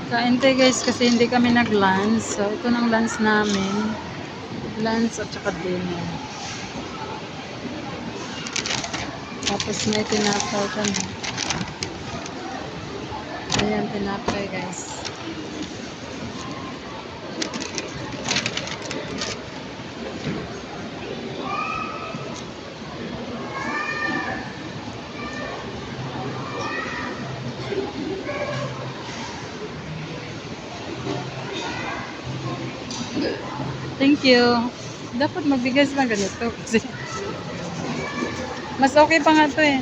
Kain tayo guys kasi hindi kami nag-lunch. So ito ng lunch namin. Lunch at saka dinner. Tapos may tinapay kami. Ayan, tinapay guys. Thank you. Dapat magbigas na ganito kasi mas okay pa nga to eh.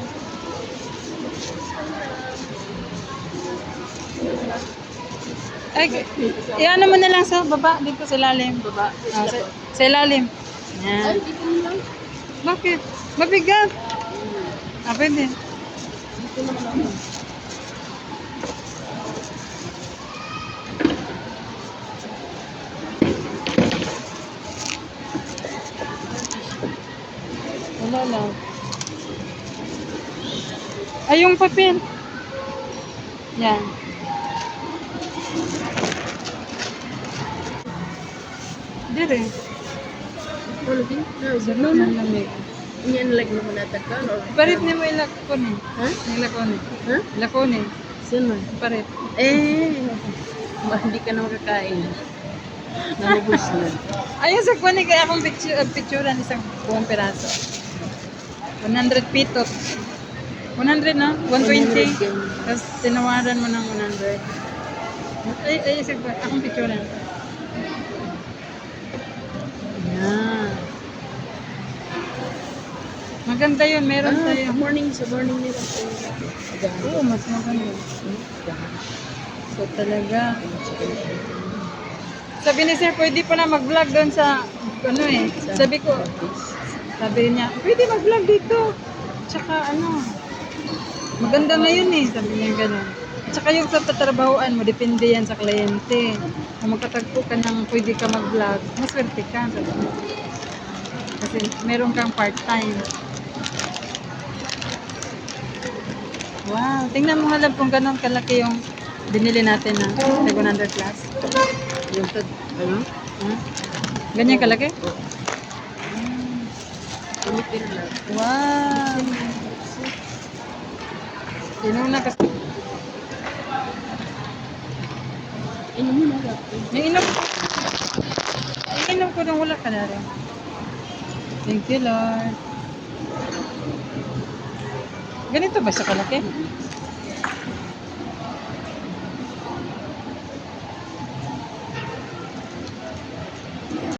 Ay, iano mo na lang sa baba, dito sa ilalim, baba. Ah, sa ilalim. Yan. Bakit? Mabigat. Ah, pwede. Wala lang. Ay, yung papel. Yan. Dire. Sarap ng lamig. Yan lag naman natin ka, no? Parit ni mo ilakon eh. Ha? Ilakon eh. Ha? Ilakon eh. Sino? Parit. Hindi ka na makakain. Namubos na. Ayun sa kuwan eh, kaya akong picturean isang buong piraso. 100 pitot. 100 na? 120. Tapos tinawaran mo ng 100. Ay, sa kuwan. Akong picturean. Yan. Maganda yun. Meron tayo. Sa morning nila. Oo, mas maganda. So talaga. Sabi ni sir, pwede pa na mag-vlog doon sa, ano eh. Sabi ko, sabi niya, pwede mag-vlog dito. Tsaka ano, maganda ngayon eh. Sabi niya gano'n. Tsaka yung sa tatrabahoan mo, depende yan sa kliyente. Kung magkatagpo ka ng pwede ka mag-vlog, maswerte ka. Sabi niya. Kasi meron kang part-time. Wow, tingnan mo halab kung gano'n kalaki yung binili natin na 100 plus. Yung ano? Huh? Ganyan kalaki? Pilipin lang. Wow! Inuna kasi. Inom mo na. Inom ko nung wala ka na rin. Thank you, Lord. Ganito ba siya kalaki?